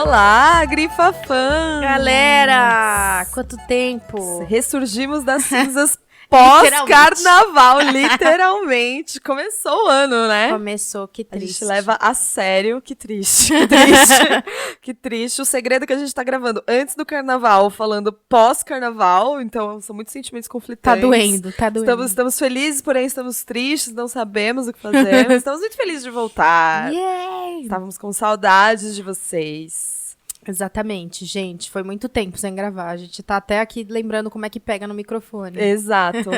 Olá, Grifa Fãs! Galera, quanto tempo! Ressurgimos das cinzas pós-carnaval, literalmente. Começou o ano, né? Começou, que triste. A gente leva a sério, que triste, que triste, que triste. O segredo é que a gente tá gravando antes do carnaval, falando pós-carnaval, então são muitos sentimentos conflitantes. Tá doendo. Estamos felizes, porém estamos tristes, não sabemos o que fazer. Estamos muito felizes de voltar. Yay! Estávamos com saudades de vocês. Exatamente, gente. Foi muito tempo sem gravar. A gente tá até aqui lembrando como é que pega no microfone. Exato.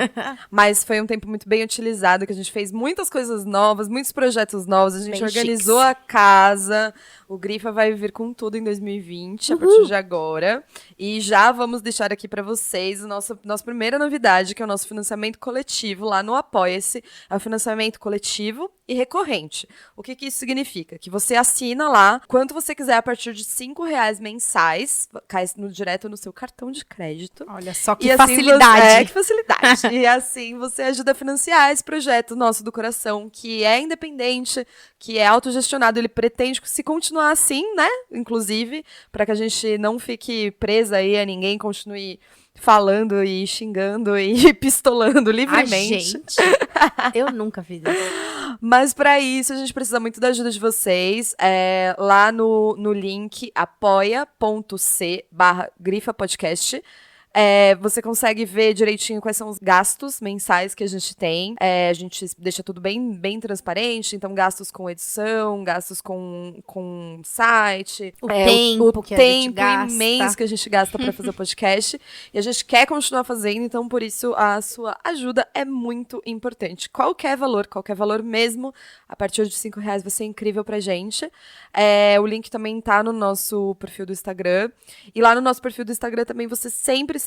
Mas foi um tempo muito bem utilizado, que a gente fez muitas coisas novas, muitos projetos novos. A gente Bem organizou chiques. a casa. O Grifa vai vir com tudo em 2020, a partir de agora. E já vamos deixar aqui pra vocês a nossa primeira novidade, que é o nosso financiamento coletivo lá no Apoia-se. É o financiamento coletivo e recorrente. O que isso significa? Que você assina lá quanto você quiser a partir de R$5 mensais, cai direto no seu cartão de crédito. Olha só que E assim facilidade. que facilidade. E assim você ajuda a financiar esse projeto nosso do coração, que é independente, que é autogestionado. Ele pretende se continuar assim, né? Inclusive, para que a gente não fique presa aí a ninguém, continue falando e xingando e pistolando livremente. Gente, eu nunca fiz isso. Mas para isso a gente precisa muito da ajuda de vocês. Lá no link apoia.c/grifapodcast. Você consegue ver direitinho quais são os gastos mensais que a gente tem. A gente deixa tudo bem, bem transparente. Então, gastos com edição, gastos com site. O tempo que a gente tempo gasta. imenso que a gente gasta para fazer o podcast. E a gente quer continuar fazendo, então, por isso, a sua ajuda é muito importante. Qualquer valor mesmo, a partir de R$5 vai ser incrível pra gente. O link também tá no nosso perfil do Instagram. E lá no nosso perfil do Instagram também você sempre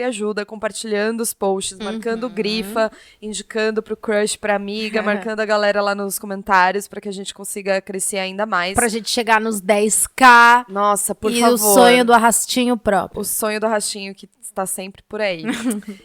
ajuda compartilhando os posts, marcando o Grifa, indicando pro crush, pra amiga, marcando a galera lá nos comentários pra que a gente consiga crescer ainda mais. Pra gente chegar nos 10K. Nossa, por e favor. o sonho do arrastinho próprio. O sonho do arrastinho que está sempre por aí.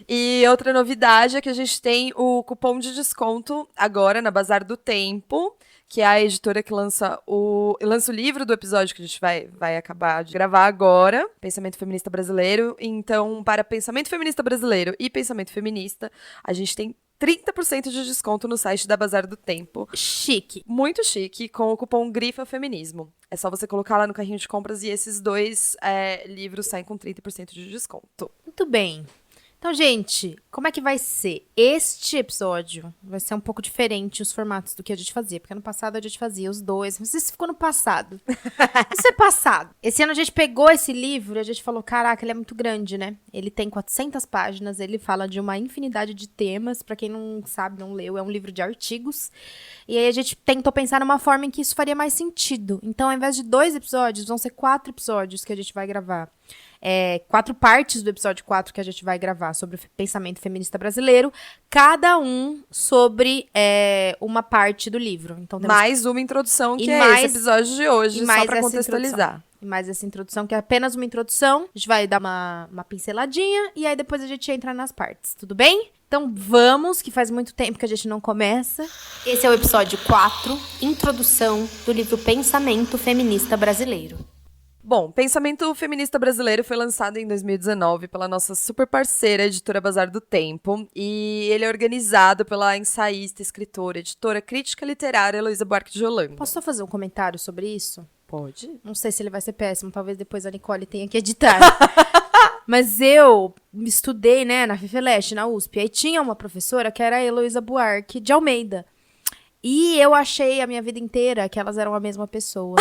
E outra novidade é que a gente tem o cupom de desconto agora na Bazar do Tempo, que é a editora que lança o livro do episódio que a gente vai acabar de gravar agora, Pensamento Feminista Brasileiro. Então, para Pensamento Feminista Brasileiro e Pensamento Feminista, a gente tem 30% de desconto no site da Bazar do Tempo. Chique. Muito chique, com o cupom Grifa Feminismo. É só você colocar lá no carrinho de compras e esses dois livros saem com 30% de desconto. Muito bem. Então, gente, como é que vai ser? Este episódio vai ser um pouco diferente os formatos do que a gente fazia. Porque ano passado a gente fazia os dois. Não sei se ficou no passado. Isso é passado. Esse ano a gente pegou esse livro e a gente falou, caraca, ele é muito grande, né? Ele tem 400 páginas, ele fala de uma infinidade de temas. Pra quem não sabe, não leu, é um livro de artigos. E aí a gente tentou pensar numa forma em que isso faria mais sentido. Então, ao invés de 2 episódios, vão ser 4 episódios que a gente vai gravar. 4 partes do episódio 4 que a gente vai gravar sobre o pensamento feminista brasileiro, cada um sobre uma parte do livro. Então, temos Mais uma introdução, que mais, esse episódio de hoje, e só mais para essa contextualizar. E mais essa introdução, que é apenas uma introdução. A gente vai dar uma pinceladinha e aí depois a gente entra nas partes, tudo bem? Então vamos, que faz muito tempo que a gente não começa. Esse é o episódio 4, introdução do livro Pensamento Feminista Brasileiro. Bom, Pensamento Feminista Brasileiro foi lançado em 2019 pela nossa super parceira, editora Bazar do Tempo, e ele é organizado pela ensaísta, escritora, editora, crítica literária Heloísa Buarque de Holanda. Posso só fazer um comentário sobre isso? Pode? Não sei se ele vai ser péssimo, talvez depois a Nicole tenha que editar. Mas eu estudei, né, na FEFELESH, na USP, aí tinha uma professora que era a Heloísa Buarque de Almeida. E eu achei a minha vida inteira que elas eram a mesma pessoa.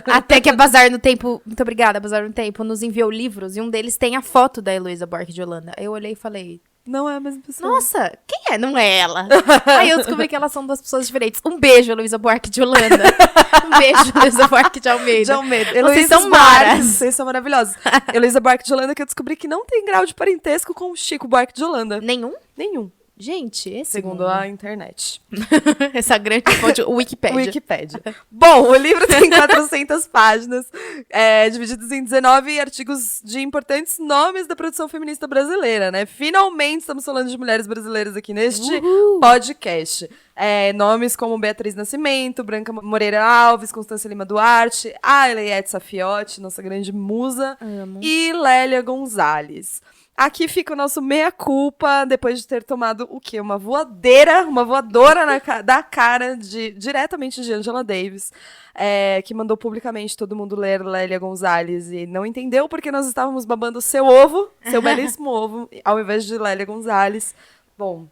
Até que a Bazar no Tempo, muito obrigada, Bazar no Tempo, nos enviou livros e um deles tem a foto da Heloísa Buarque de Holanda. Aí eu olhei e falei, Não é a mesma pessoa. nossa, quem é? Não é ela. Aí eu descobri que elas são 2 pessoas diferentes. Um beijo, Heloísa Buarque de Holanda. Um beijo, Heloísa Buarque de Almeida. De Almeida. Vocês Heloísa são Buarque, maras. Vocês são maravilhosos. Heloísa Buarque de Holanda, que eu descobri que não tem grau de parentesco com o Chico Buarque de Holanda. Nenhum? Nenhum. Gente, esse Segundo mundo. a internet. Essa grande fonte, o Wikipédia. Wikipédia. Bom, o livro tem 400 páginas, divididos em 19 artigos de importantes nomes da produção feminista brasileira, né? Finalmente estamos falando de mulheres brasileiras aqui neste podcast. Nomes como Beatriz Nascimento, Branca Moreira Alves, Constância Lima Duarte, a Eleiette Safiotti, nossa grande musa, e Lélia Gonzalez. Aqui fica o nosso meia-culpa, depois de ter tomado o quê? Uma voadora da cara diretamente de Angela Davis, que mandou publicamente todo mundo ler Lélia Gonzalez e não entendeu porque nós estávamos babando seu belíssimo ovo, ao invés de Lélia Gonzalez. Bom,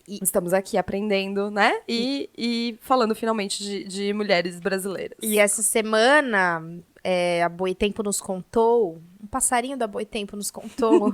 estamos aqui aprendendo, né? E falando finalmente de mulheres brasileiras. E essa semana, a Boitempo nos contou, um passarinho da Boitempo nos contou,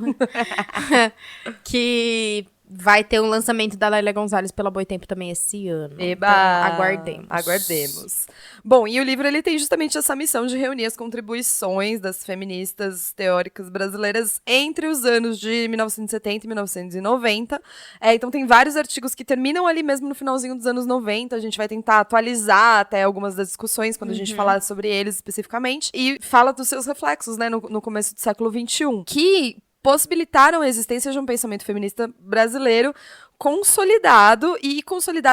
que vai ter um lançamento da Lélia Gonzalez pela Boitempo também esse ano. Eba! Então, Aguardemos. Bom, e o livro ele tem justamente essa missão de reunir as contribuições das feministas teóricas brasileiras entre os anos de 1970 e 1990. Então tem vários artigos que terminam ali mesmo no finalzinho dos anos 90. A gente vai tentar atualizar até algumas das discussões quando a gente falar sobre eles especificamente. E fala dos seus reflexos, né, no começo do século XXI, que possibilitaram a existência de um pensamento feminista brasileiro consolidado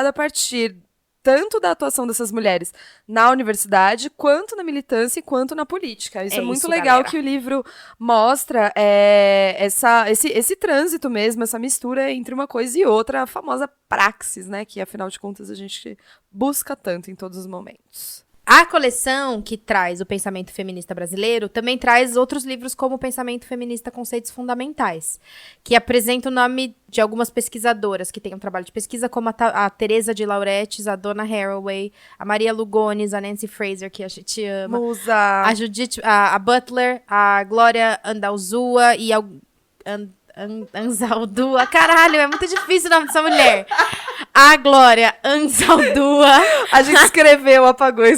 a partir tanto da atuação dessas mulheres na universidade, quanto na militância e quanto na política. Isso é muito legal, galera. Que o livro mostra esse trânsito mesmo, essa mistura entre uma coisa e outra, a famosa praxis, né, que afinal de contas a gente busca tanto em todos os momentos. A coleção que traz o pensamento feminista brasileiro também traz outros livros como o Pensamento Feminista Conceitos Fundamentais, que apresenta o nome de algumas pesquisadoras que têm um trabalho de pesquisa, como a Teresa de Lauretis, a Donna Haraway, a Maria Lugones, a Nancy Fraser, que a gente ama, Musa. a Judith, a Butler, a Glória Andalzua e a Anzaldúa. Caralho, é muito difícil o nome dessa mulher. A Glória Anzaldúa. A gente escreveu, apagou e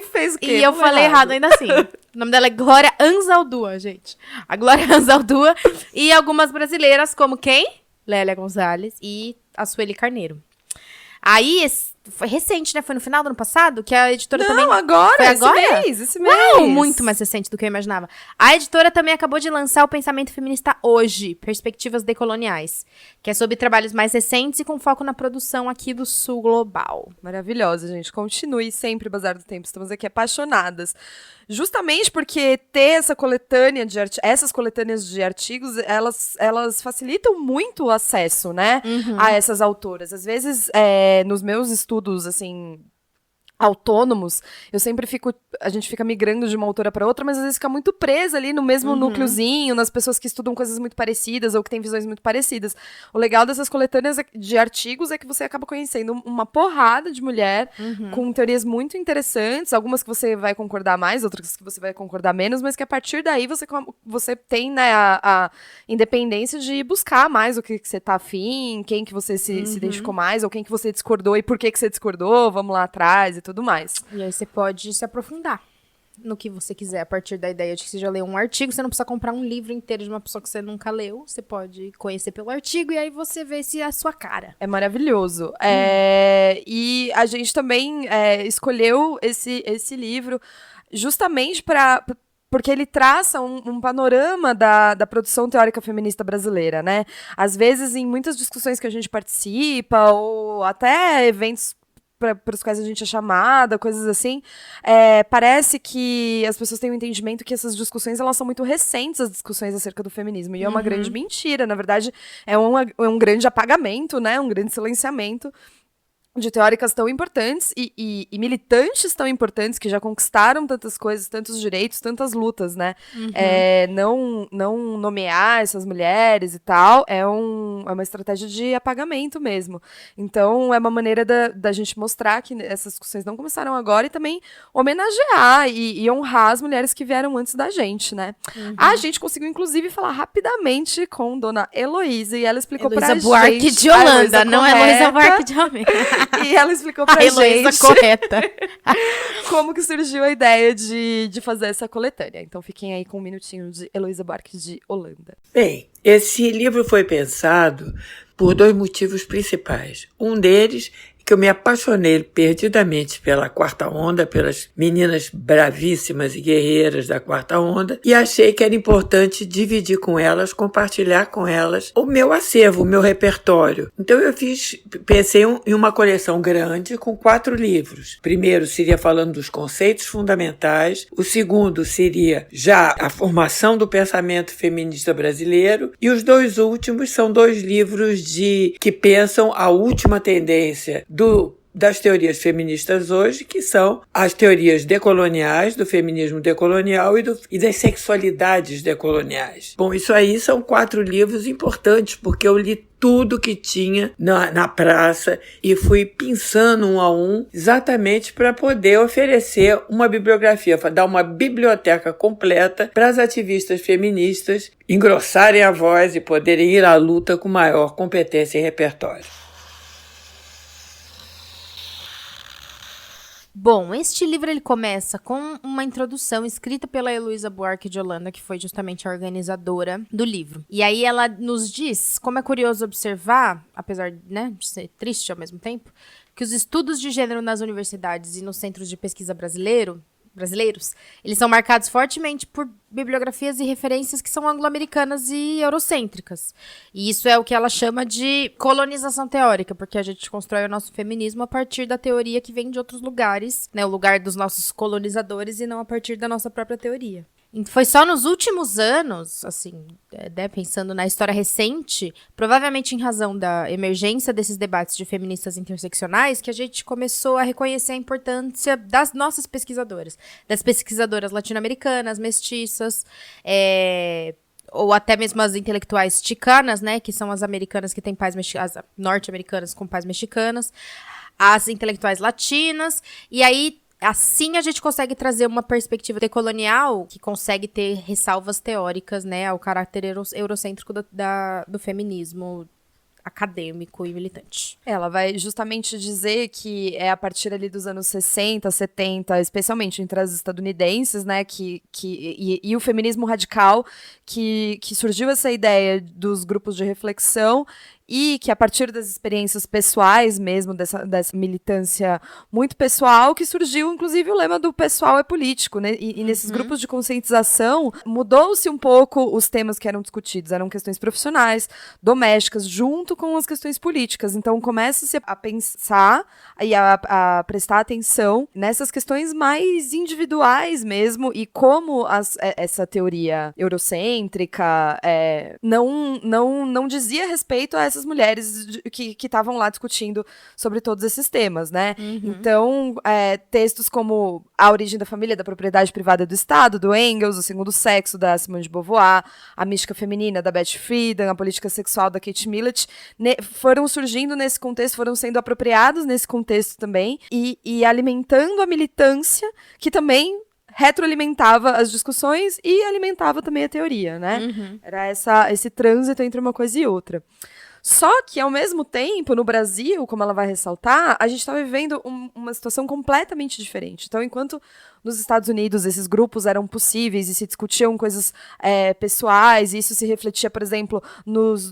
fez o quê? E eu falei errado ainda assim. O nome dela é Glória Anzaldúa, gente. A Glória Anzaldúa. E algumas brasileiras, como quem? Lélia Gonzalez e a Sueli Carneiro. Aí, foi recente, né? Foi no final do ano passado, que a editora também... Não, agora, foi agora? Esse mês. Uau, muito mais recente do que eu imaginava. A editora também acabou de lançar o Pensamento Feminista Hoje, Perspectivas Decoloniais, que é sobre trabalhos mais recentes e com foco na produção aqui do Sul Global. Maravilhosa, gente. Continue sempre, Bazar do Tempo. Estamos aqui apaixonadas. Justamente porque ter essas coletâneas de artigos, elas facilitam muito o acesso, né, a essas autoras. Às vezes, nos meus estudos, assim, autônomos, a gente fica migrando de uma autora para outra, mas às vezes fica muito presa ali no mesmo núcleozinho, nas pessoas que estudam coisas muito parecidas ou que têm visões muito parecidas. O legal dessas coletâneas de artigos é que você acaba conhecendo uma porrada de mulher com teorias muito interessantes, algumas que você vai concordar mais, outras que você vai concordar menos, mas que a partir daí você tem, né, a independência de buscar mais o que você tá afim, quem que você se identificou mais, ou quem que você discordou e por que você discordou, vamos lá atrás e tudo mais. E aí você pode se aprofundar no que você quiser, a partir da ideia de que você já leu um artigo, você não precisa comprar um livro inteiro de uma pessoa que você nunca leu, você pode conhecer pelo artigo e aí você vê se é a sua cara. É maravilhoso. E a gente também escolheu esse livro justamente porque ele traça um panorama da produção teórica feminista brasileira, né? Às vezes, em muitas discussões que a gente participa, ou até eventos para os quais a gente é chamada, coisas assim, parece que as pessoas têm um entendimento que essas discussões elas são muito recentes, as discussões acerca do feminismo, e é uma grande mentira. Na verdade, é um grande apagamento, né? Um grande silenciamento de teóricas tão importantes e militantes tão importantes que já conquistaram tantas coisas, tantos direitos, tantas lutas, né? Não nomear essas mulheres e tal é uma estratégia de apagamento mesmo. Então, é uma maneira da gente mostrar que essas discussões não começaram agora e também homenagear e honrar as mulheres que vieram antes da gente, né? A gente conseguiu, inclusive, falar rapidamente com Dona Heloísa e ela explicou pra gente... Heloísa Buarque de Holanda, não é Heloísa Buarque de Almeida. E ela explicou pra gente correta. como que surgiu a ideia de fazer essa coletânea. Então fiquem aí com um minutinho de Heloísa Buarque de Holanda. Bem, esse livro foi pensado por dois motivos principais. Um deles é que eu me apaixonei perdidamente pela quarta onda, pelas meninas bravíssimas e guerreiras da quarta onda, e achei que era importante dividir com elas, compartilhar com elas o meu acervo, o meu repertório. Então eu pensei em uma coleção grande com 4 livros. O primeiro seria falando dos conceitos fundamentais, o segundo seria já a formação do pensamento feminista brasileiro, e os 2 últimos são 2 livros que pensam a última tendência das teorias feministas hoje, que são as teorias decoloniais, do feminismo decolonial e das sexualidades decoloniais. Bom, isso aí são 4 livros importantes, porque eu li tudo que tinha na praça e fui pensando um a um, exatamente para poder oferecer uma bibliografia, para dar uma biblioteca completa para as ativistas feministas engrossarem a voz e poderem ir à luta com maior competência e repertório. Bom, este livro ele começa com uma introdução escrita pela Heloísa Buarque de Holanda, que foi justamente a organizadora do livro. E aí ela nos diz, como é curioso observar, apesar, né, de ser triste ao mesmo tempo, que os estudos de gênero nas universidades e nos centros de pesquisa brasileiros, eles são marcados fortemente por bibliografias e referências que são anglo-americanas e eurocêntricas. E isso é o que ela chama de colonização teórica, porque a gente constrói o nosso feminismo a partir da teoria que vem de outros lugares, né, o lugar dos nossos colonizadores, e não a partir da nossa própria teoria. E foi só nos últimos anos, assim, né, pensando na história recente, provavelmente em razão da emergência desses debates de feministas interseccionais, que a gente começou a reconhecer a importância das nossas pesquisadoras, das pesquisadoras latino-americanas, mestiças, ou até mesmo as intelectuais chicanas, né, que são as americanas que têm pais mexicanos, as norte-americanas com pais mexicanas, as intelectuais latinas, e aí assim a gente consegue trazer uma perspectiva decolonial que consegue ter ressalvas teóricas, né, ao caráter eurocêntrico do feminismo acadêmico e militante. Ela vai justamente dizer que é a partir ali dos anos 60, 70, especialmente entre as estadunidenses, né, e o feminismo radical, que surgiu essa ideia dos grupos de reflexão, e que a partir das experiências pessoais mesmo, dessa militância muito pessoal, que surgiu, inclusive, o lema do pessoal é político, né? E nesses grupos de conscientização, mudou-se um pouco os temas que eram discutidos. Eram questões profissionais, domésticas, junto com as questões políticas. Então, começa-se a pensar e a prestar atenção nessas questões mais individuais mesmo, e como essa teoria eurocêntrica não dizia respeito a essas mulheres que estavam lá discutindo sobre todos esses temas, né? Então, textos como A Origem da Família, da Propriedade Privada do Estado, do Engels, O Segundo Sexo, da Simone de Beauvoir, A Mística Feminina, da Beth Friedan, A Política Sexual, da Kate Millett, foram surgindo nesse contexto, foram sendo apropriados nesse contexto também, e alimentando a militância, que também retroalimentava as discussões e alimentava também a teoria, né? Era esse trânsito entre uma coisa e outra. Só que, ao mesmo tempo, no Brasil, como ela vai ressaltar, a gente está vivendo uma situação completamente diferente. Então, enquanto nos Estados Unidos esses grupos eram possíveis e se discutiam coisas pessoais, e isso se refletia, por exemplo,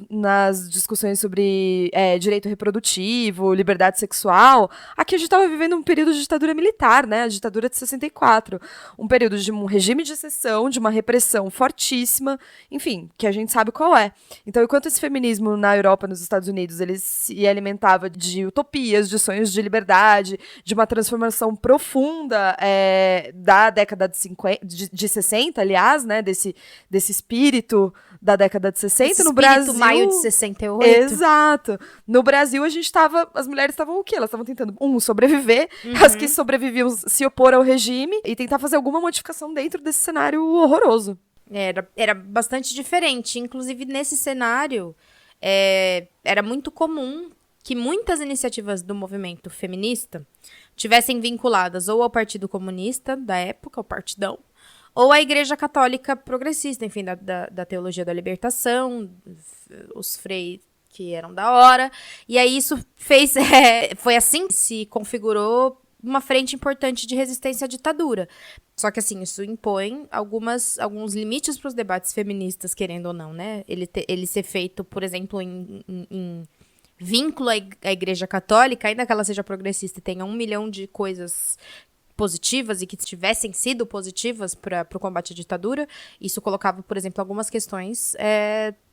nas discussões sobre direito reprodutivo, liberdade sexual, aqui a gente estava vivendo um período de ditadura militar, né? A ditadura de 64. Um período de um regime de exceção, de uma repressão fortíssima, enfim, que a gente sabe qual é. Então, enquanto esse feminismo na Europa, nos Estados Unidos, ele se alimentava de utopias, de sonhos de liberdade, de uma transformação profunda da década de 60, aliás, né, desse espírito da década de 60, esse no Brasil... maio de 68. Exato. No Brasil, as mulheres estavam o quê? Elas estavam tentando, sobreviver, as que sobreviviam se opor ao regime e tentar fazer alguma modificação dentro desse cenário horroroso. Era bastante diferente. Inclusive, nesse cenário, era muito comum que muitas iniciativas do movimento feminista tivessem vinculadas ou ao Partido Comunista da época, o Partidão, ou à Igreja Católica Progressista, enfim, da teologia da libertação, os freis que eram da hora. E aí isso foi assim que se configurou uma frente importante de resistência à ditadura. Só que, assim, isso impõe alguns limites para os debates feministas, querendo ou não, né? Ele ser feito, por exemplo, em vínculo à Igreja Católica, ainda que ela seja progressista e tenha 1 milhão de coisas positivas e que tivessem sido positivas para o combate à ditadura, isso colocava, por exemplo, algumas questões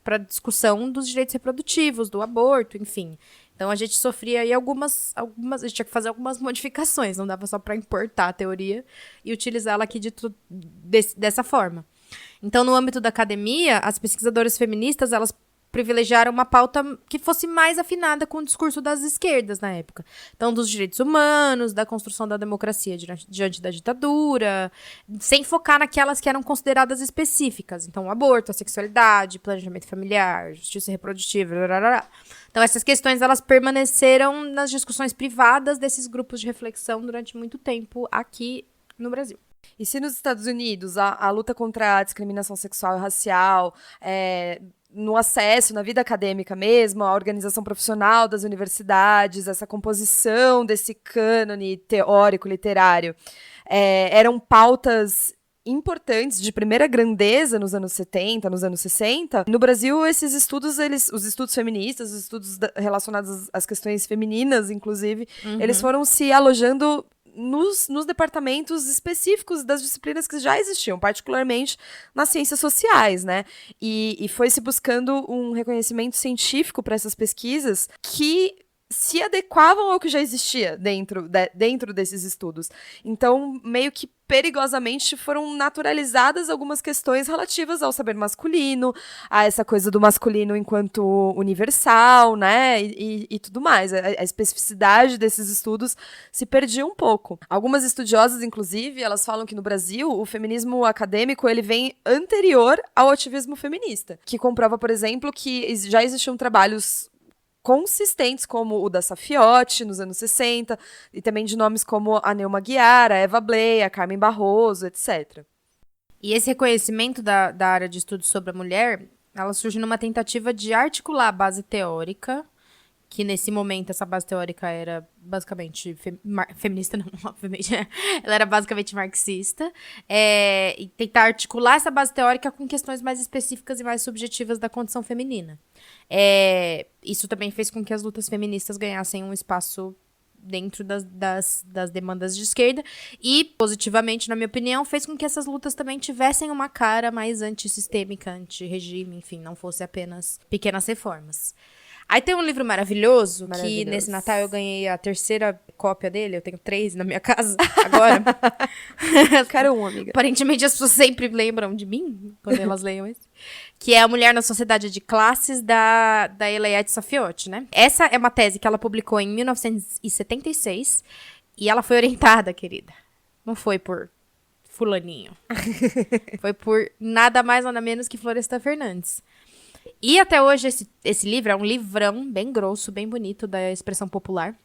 para discussão dos direitos reprodutivos, do aborto, enfim. Então a gente sofria aí algumas a gente tinha que fazer algumas modificações, não dava só para importar a teoria e utilizá-la aqui dessa forma. Então, no âmbito da academia, as pesquisadoras feministas, elas privilegiaram uma pauta que fosse mais afinada com o discurso das esquerdas na época. Então, dos direitos humanos, da construção da democracia diante da ditadura, sem focar naquelas que eram consideradas específicas. Então, o aborto, a sexualidade, planejamento familiar, justiça reprodutiva, blá. Então, essas questões, elas permaneceram nas discussões privadas desses grupos de reflexão durante muito tempo aqui no Brasil. E se nos Estados Unidos a luta contra a discriminação sexual e racial, no acesso, na vida acadêmica mesmo, a organização profissional das universidades, essa composição desse cânone teórico, literário, eram pautas importantes, de primeira grandeza nos anos 70, nos anos 60, no Brasil esses estudos, os estudos feministas, os estudos relacionados às questões femininas, inclusive, eles foram se alojando nos departamentos específicos das disciplinas que já existiam, particularmente nas ciências sociais, né? E foi se buscando um reconhecimento científico para essas pesquisas que se adequavam ao que já existia dentro desses estudos. Então, meio que perigosamente foram naturalizadas algumas questões relativas ao saber masculino, a essa coisa do masculino enquanto universal, né, e tudo mais. A especificidade desses estudos se perdia um pouco. Algumas estudiosas, inclusive, elas falam que no Brasil o feminismo acadêmico ele vem anterior ao ativismo feminista, que comprova, por exemplo, que já existiam trabalhos consistentes, como o da Safiotti, nos anos 60, e também de nomes como a Neuma Guiar, a Eva Bley, a Carmen Barroso, etc. E esse reconhecimento da área de estudos sobre a mulher, ela surge numa tentativa de articular a base teórica, que nesse momento essa base teórica era basicamente feminista, não, obviamente, ela era basicamente marxista, e tentar articular essa base teórica com questões mais específicas e mais subjetivas da condição feminina. Isso também fez com que as lutas feministas ganhassem um espaço dentro das demandas de esquerda e, positivamente, na minha opinião, fez com que essas lutas também tivessem uma cara mais antissistêmica, anti-regime, enfim, não fosse apenas pequenas reformas. Aí tem um livro maravilhoso, que nesse Natal eu ganhei a 3ª cópia dele, eu tenho 3 na minha casa agora. Quero um, amiga. Aparentemente as pessoas sempre lembram de mim, quando elas leiam esse. Que é A Mulher na Sociedade de Classes, da Elayette Safiotti, né? Essa é uma tese que ela publicou em 1976, e ela foi orientada, querida. Não foi por fulaninho. Foi por nada mais, nada menos que Florestan Fernandes. E até hoje esse livro é um livrão bem grosso, bem bonito, da expressão popular.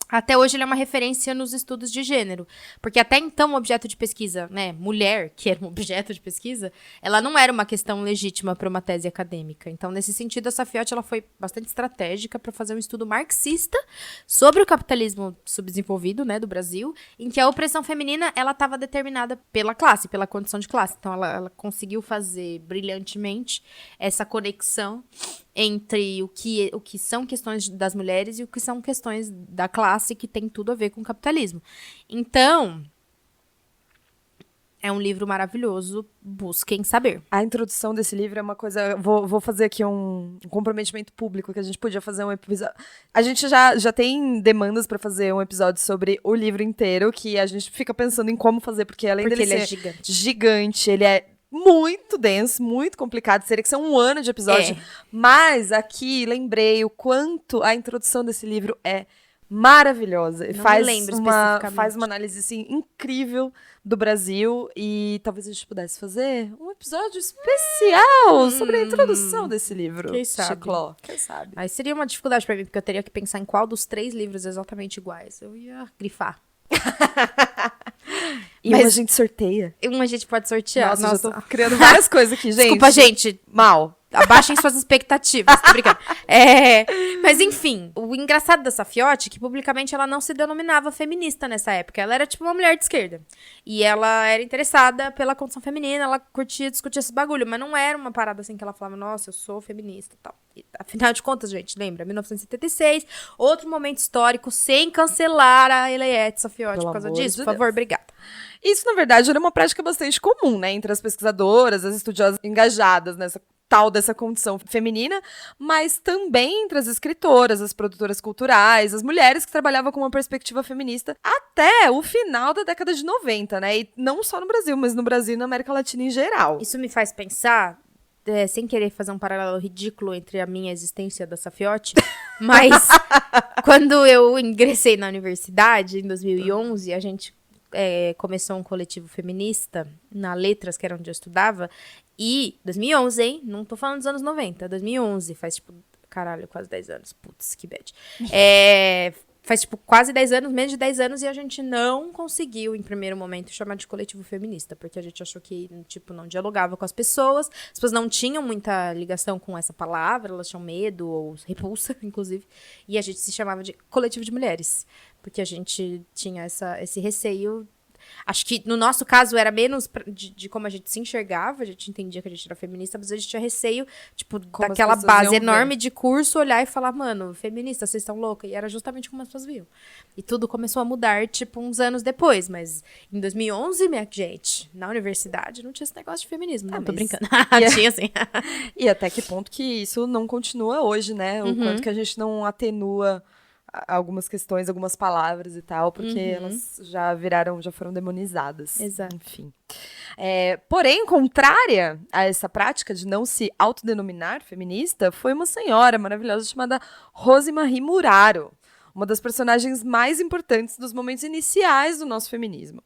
Até hoje ele é uma referência nos estudos de gênero. Porque até então o objeto de pesquisa, né, mulher, que era um objeto de pesquisa, ela não era uma questão legítima para uma tese acadêmica. Então, nesse sentido, a Safiotti ela foi bastante estratégica para fazer um estudo marxista sobre o capitalismo subdesenvolvido, né, do Brasil, em que a opressão feminina ela estava determinada pela classe, pela condição de classe. Então, ela conseguiu fazer brilhantemente essa conexão entre o que são questões das mulheres e o que são questões da classe, que tem tudo a ver com o capitalismo. Então, é um livro maravilhoso, busquem saber. A introdução desse livro é uma coisa... Vou fazer aqui um comprometimento público, que a gente podia fazer um episódio... A gente já tem demandas para fazer um episódio sobre o livro inteiro, que a gente fica pensando em como fazer, porque além dele ele ser gigante, ele é muito denso, muito complicado, seria que ser um ano de episódio. Mas aqui lembrei o quanto a introdução desse livro é maravilhosa. Não faz lembro faz uma análise assim, incrível do Brasil, e talvez a gente pudesse fazer um episódio especial sobre a introdução desse livro. Quem sabe? Chicló. Quem sabe? Aí seria uma dificuldade pra mim, porque eu teria que pensar em qual dos 3 livros exatamente iguais. Eu ia grifar. E Mas a gente sorteia. a gente pode sortear. Nossa, eu tô criando várias coisas aqui, gente. Desculpa, gente. Mal. Abaixem suas expectativas, tô brincando. Mas enfim, o engraçado da Safiotti é que publicamente ela não se denominava feminista nessa época. Ela era tipo uma mulher de esquerda. E ela era interessada pela condição feminina, ela curtia discutir esse bagulho, mas não era uma parada assim que ela falava, nossa, eu sou feminista e tal. Afinal de contas, gente, lembra? 1976, outro momento histórico, sem cancelar a Eleiette Safiotti Pelo por causa amor disso. de Por favor, Deus. obrigada. Isso, na verdade, era uma prática bastante comum, né? Entre as pesquisadoras, as estudiosas engajadas nessa tal dessa condição feminina, mas também entre as escritoras, as produtoras culturais, as mulheres que trabalhavam com uma perspectiva feminista até o final da década de 90, né? E não só no Brasil, mas no Brasil e na América Latina em geral. Isso me faz pensar, sem querer fazer um paralelo ridículo entre a minha existência da Safiotti, mas quando eu ingressei na universidade, em 2011, a gente começou um coletivo feminista na Letras, que era onde eu estudava, e 2011, hein? Não tô falando dos anos 90, 2011, faz tipo, caralho, quase 10 anos. Putz, que bad. Faz tipo quase 10 anos, menos de 10 anos, e a gente não conseguiu, em primeiro momento, chamar de coletivo feminista, porque a gente achou que, tipo, não dialogava com as pessoas não tinham muita ligação com essa palavra, elas tinham medo ou repulsa, inclusive, e a gente se chamava de coletivo de mulheres, porque a gente tinha esse receio. Acho que no nosso caso era menos de como a gente se enxergava, a gente entendia que a gente era feminista, mas a gente tinha receio, tipo, Como daquela as pessoas base iam enorme de curso, olhar e falar, mano, feminista, vocês estão loucas? E era justamente como as pessoas viam. E tudo começou a mudar, tipo, uns anos depois, mas em 2011, minha gente, na universidade não tinha esse negócio de feminismo, não, tô mas- brincando. E- Tinha sim. E até que ponto que isso não continua hoje, né? O quanto que a gente não atenua algumas questões, algumas palavras e tal, porque elas já foram demonizadas. Exato. Enfim. Porém, contrária a essa prática de não se autodenominar feminista, foi uma senhora maravilhosa chamada Rosemarie Muraro, uma das personagens mais importantes dos momentos iniciais do nosso feminismo.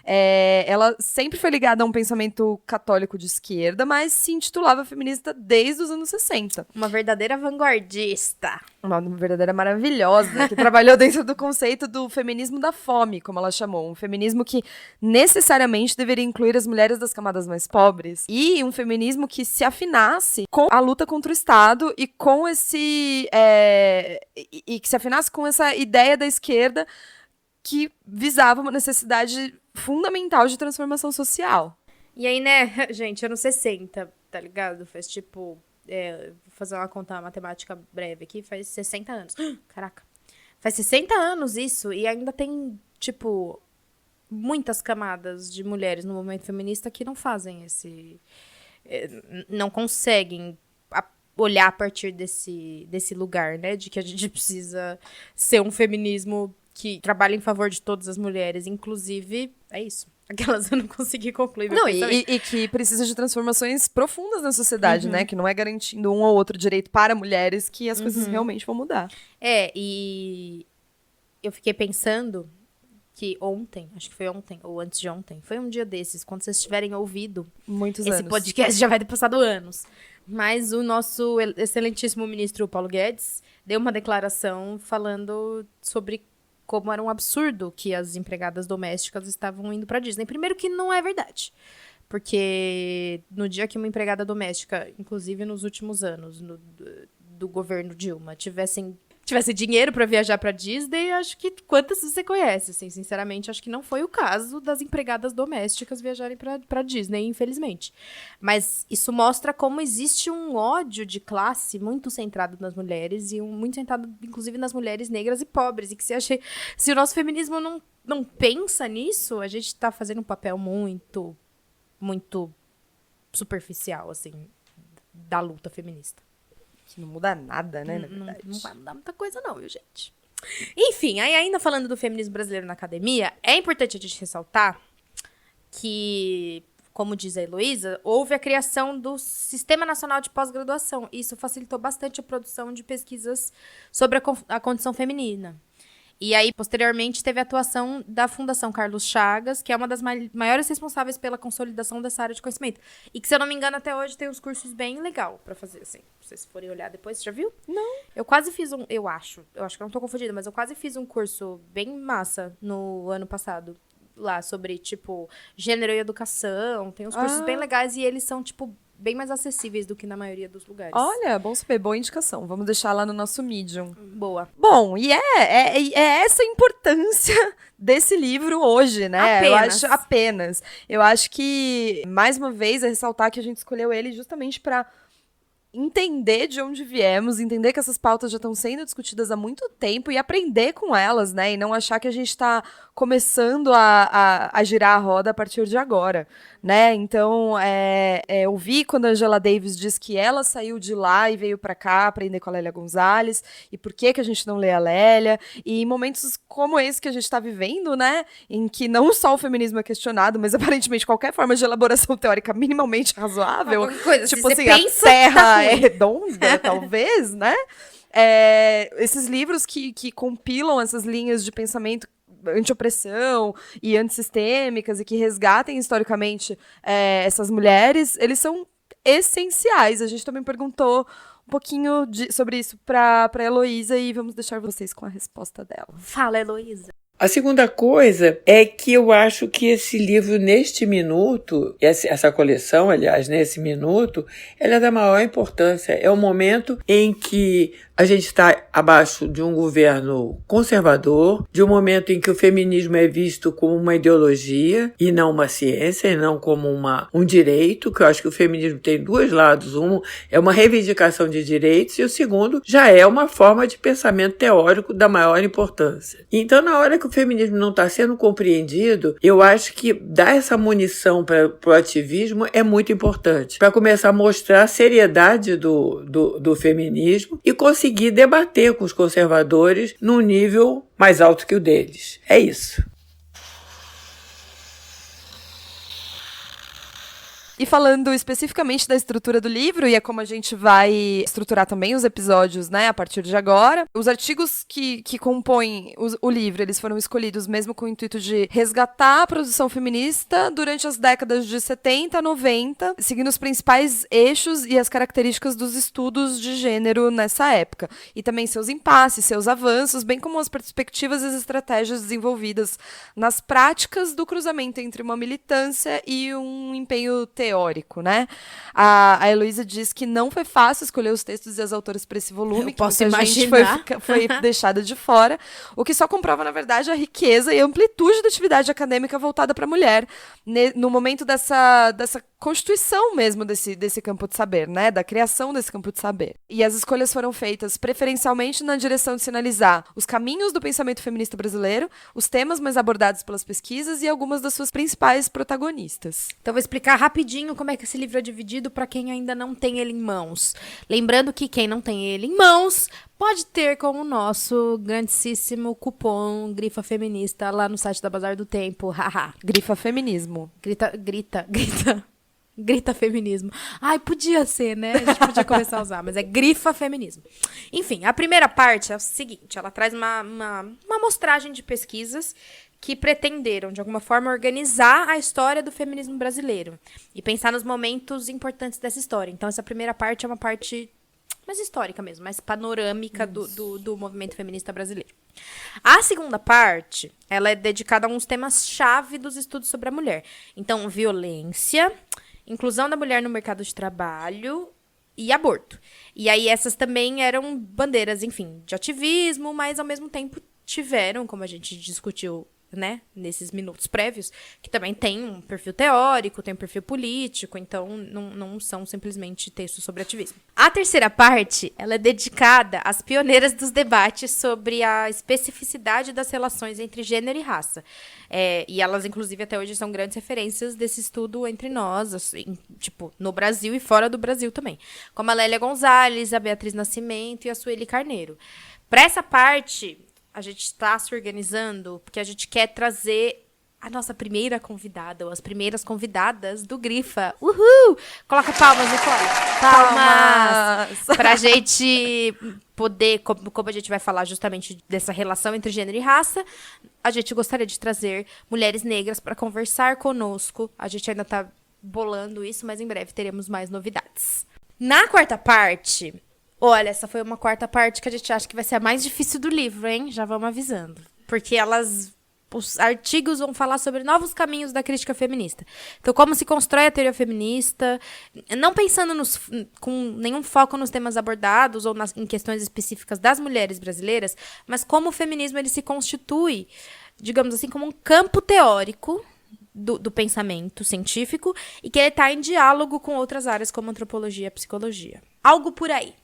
Ela sempre foi ligada a um pensamento católico de esquerda, mas se intitulava feminista desde os anos 60. Uma verdadeira vanguardista. Uma verdadeira maravilhosa, que trabalhou dentro do conceito do feminismo da fome, como ela chamou. Um feminismo que necessariamente deveria incluir as mulheres das camadas mais pobres. E um feminismo que se afinasse com a luta contra o Estado e com e que se afinasse com essa ideia da esquerda que visava uma necessidade fundamental de transformação social. E aí, né, gente, anos 60, tá ligado? Faz tipo. Vou fazer uma conta matemática breve aqui, faz 60 anos. Caraca. Faz 60 anos isso, e ainda tem, tipo, muitas camadas de mulheres no movimento feminista que não fazem não conseguem olhar a partir desse lugar, né? De que a gente precisa ser um feminismo que trabalha em favor de todas as mulheres, inclusive, é isso. Aquelas eu não consegui concluir. Não, e que precisa de transformações profundas na sociedade, né? Que não é garantindo um ou outro direito para mulheres que as coisas realmente vão mudar. E eu fiquei pensando que ontem, acho que foi ontem, ou antes de ontem, foi um dia desses, quando vocês tiverem ouvido Muitos esse anos. podcast, já vai ter passado anos. Mas o nosso excelentíssimo ministro Paulo Guedes deu uma declaração falando sobre como era um absurdo que as empregadas domésticas estavam indo pra Disney. Primeiro que não é verdade. Porque no dia que uma empregada doméstica, inclusive nos últimos anos do governo Dilma, tivesse dinheiro pra viajar pra Disney, acho que quantas você conhece, assim, sinceramente, acho que não foi o caso das empregadas domésticas viajarem pra Disney, infelizmente. Mas isso mostra como existe um ódio de classe muito centrado nas mulheres e muito centrado, inclusive, nas mulheres negras e pobres. E que se o nosso feminismo não pensa nisso, a gente tá fazendo um papel muito, muito superficial, assim, da luta feminista. Que não muda nada, né, na verdade. Não vai mudar muita coisa não, viu, gente? Enfim, aí ainda falando do feminismo brasileiro na academia, é importante a gente ressaltar que, como diz a Heloísa, houve a criação do Sistema Nacional de Pós-Graduação. Isso facilitou bastante a produção de pesquisas sobre a condição feminina. E aí, posteriormente, teve a atuação da Fundação Carlos Chagas, que é uma das maiores responsáveis pela consolidação dessa área de conhecimento. E que, se eu não me engano, até hoje tem uns cursos bem legal pra fazer, assim. Se vocês forem olhar depois, você já viu? Não. Eu quase fiz eu acho que eu não tô confundida, mas eu quase fiz um curso bem massa no ano passado. Lá, sobre, tipo, gênero e educação. Tem uns cursos bem legais e eles são, tipo, bem mais acessíveis do que na maioria dos lugares. Olha, bom saber, boa indicação. Vamos deixar lá no nosso Medium. Boa. Bom, e é essa a importância desse livro hoje, né? Eu acho que, mais uma vez, é ressaltar que a gente escolheu ele justamente para entender de onde viemos, entender que essas pautas já estão sendo discutidas há muito tempo e aprender com elas, né? E não achar que a gente está começando a girar a roda a partir de agora, né? Então, eu vi quando a Angela Davis diz que ela saiu de lá e veio para cá aprender com a Lélia Gonzalez, e por que a gente não lê a Lélia, e em momentos como esse que a gente está vivendo, né? Em que não só o feminismo é questionado, mas aparentemente qualquer forma de elaboração teórica minimamente razoável, Qualquer coisa, tipo se assim, você a pensa, Terra tá é ruim. redonda, talvez, né? Esses livros que compilam essas linhas de pensamento anti-opressão e antissistêmicas e que resgatem historicamente essas mulheres, eles são essenciais. A gente também perguntou um pouquinho sobre isso para Heloísa e vamos deixar vocês com a resposta dela. Fala, Heloísa. A segunda coisa é que eu acho que esse livro, neste minuto, essa coleção, aliás, nesse minuto, ela é da maior importância. É o momento em que a gente está abaixo de um governo conservador, de um momento em que o feminismo é visto como uma ideologia e não uma ciência, e não como um direito, que eu acho que o feminismo tem dois lados. Um é uma reivindicação de direitos e o segundo já é uma forma de pensamento teórico da maior importância. Então, na hora que o feminismo não está sendo compreendido, eu acho que dar essa munição para o ativismo é muito importante, para começar a mostrar a seriedade do feminismo e conseguir debater com os conservadores num nível mais alto que o deles. É isso. E falando especificamente da estrutura do livro, e é como a gente vai estruturar também os episódios, né, a partir de agora, os artigos que compõem o livro, eles foram escolhidos mesmo com o intuito de resgatar a produção feminista durante as décadas de 70 a 90, seguindo os principais eixos e as características dos estudos de gênero nessa época. E também seus impasses, seus avanços, bem como as perspectivas e as estratégias desenvolvidas nas práticas do cruzamento entre uma militância e um empenho teórico, né? A Heloísa diz que não foi fácil escolher os textos e as autoras para esse volume, que posso muita gente imaginar. foi deixada de fora, o que só comprova, na verdade, a riqueza e a amplitude da atividade acadêmica voltada para a mulher, no momento dessa constituição mesmo desse campo de saber, né? Da criação desse campo de saber. E as escolhas foram feitas preferencialmente na direção de sinalizar os caminhos do pensamento feminista brasileiro, os temas mais abordados pelas pesquisas e algumas das suas principais protagonistas. Então, vou explicar rapidinho como é que esse livro é dividido para quem ainda não tem ele em mãos. Lembrando que quem não tem ele em mãos pode ter como o nosso grandíssimo cupom Grifa Feminista lá no site da Bazar do Tempo. Haha. Grifa feminismo. Grita feminismo. Ai, podia ser, né? A gente podia começar a usar, mas é grifa feminismo. Enfim, a primeira parte é o seguinte, ela traz uma amostragem de pesquisas que pretenderam, de alguma forma, organizar a história do feminismo brasileiro e pensar nos momentos importantes dessa história. Então, essa primeira parte é uma parte mais histórica mesmo, mais panorâmica do movimento feminista brasileiro. A segunda parte, ela é dedicada a uns temas-chave dos estudos sobre a mulher. Então, violência, inclusão da mulher no mercado de trabalho e aborto. E aí, essas também eram bandeiras, enfim, de ativismo, mas, ao mesmo tempo, tiveram, como a gente discutiu, né, nesses minutos prévios, que também tem um perfil teórico, tem um perfil político, então não são simplesmente textos sobre ativismo. A terceira parte, ela é dedicada às pioneiras dos debates sobre a especificidade das relações entre gênero e raça. E elas, inclusive, até hoje são grandes referências desse estudo entre nós, assim, tipo, no Brasil e fora do Brasil também. Como a Lélia Gonzalez, a Beatriz Nascimento e a Sueli Carneiro. Para essa parte, a gente está se organizando porque a gente quer trazer a nossa primeira convidada, ou as primeiras convidadas do Grifa. Uhul! Coloca palmas, Nicole. Palmas! Pra gente poder, como a gente vai falar justamente dessa relação entre gênero e raça, a gente gostaria de trazer mulheres negras para conversar conosco. A gente ainda tá bolando isso, mas em breve teremos mais novidades. Na quarta parte... Olha, essa foi uma quarta parte que a gente acha que vai ser a mais difícil do livro, hein? Já vamos avisando. Porque os artigos vão falar sobre novos caminhos da crítica feminista. Então, como se constrói a teoria feminista, não pensando com nenhum foco nos temas abordados ou em questões específicas das mulheres brasileiras, mas como o feminismo ele se constitui, digamos assim, como um campo teórico do pensamento científico e que ele tá em diálogo com outras áreas como antropologia e psicologia. Algo por aí.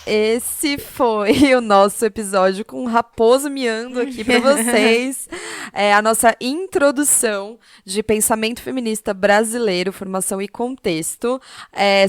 Esse foi o nosso episódio com o Raposo miando aqui para vocês. A nossa introdução de pensamento feminista brasileiro, formação e contexto.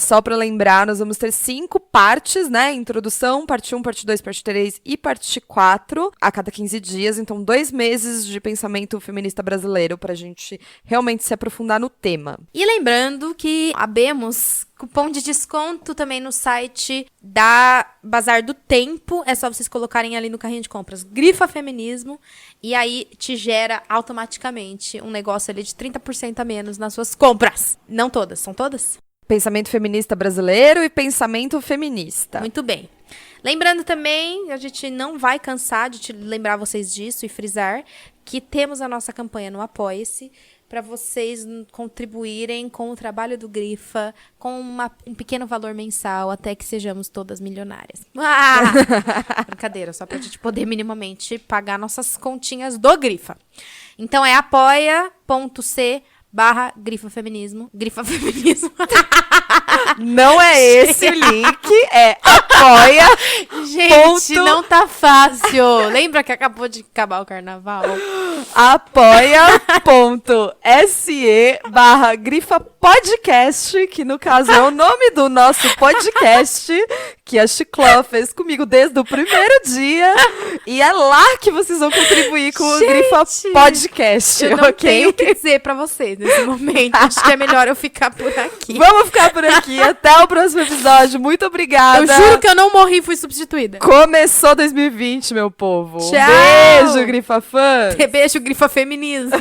Só para lembrar, nós vamos ter 5 partes, né? Introdução, parte 1, parte 2, parte 3 e parte 4 a cada 15 dias. Então, 2 meses de pensamento feminista brasileiro para a gente realmente se aprofundar no tema. E lembrando que abemos cupom de desconto também no site da Bazar do Tempo. É só vocês colocarem ali no carrinho de compras Grifa Feminismo e aí te gera automaticamente um negócio ali de 30% a menos nas suas compras. Não todas, são todas? Pensamento feminista brasileiro e pensamento feminista. Muito bem. Lembrando também, a gente não vai cansar de te lembrar vocês disso e frisar que temos a nossa campanha no Apoia-se, para vocês contribuírem com o trabalho do Grifa, com um pequeno valor mensal, até que sejamos todas milionárias. Brincadeira, só pra gente poder minimamente pagar nossas continhas do Grifa. Então é apoia.c/Grifa Feminismo. Grifa Feminismo. Não é esse o link, é apoia. Gente, não tá fácil. Lembra que acabou de acabar o carnaval? apoia.se/Grifa Podcast, que no caso é o nome do nosso podcast, que a Chicló fez comigo desde o primeiro dia. E é lá que vocês vão contribuir com o Grifa Podcast, eu não ok? tenho o que dizer pra vocês nesse momento. Acho que é melhor eu ficar por aqui. Vamos ficar por aqui. Até o próximo episódio. Muito obrigada. Eu juro que eu não morri e fui substituída. Começou 2020, meu povo. Tchau. Beijo, Grifa Fã. Beijo, Grifa Feminismo.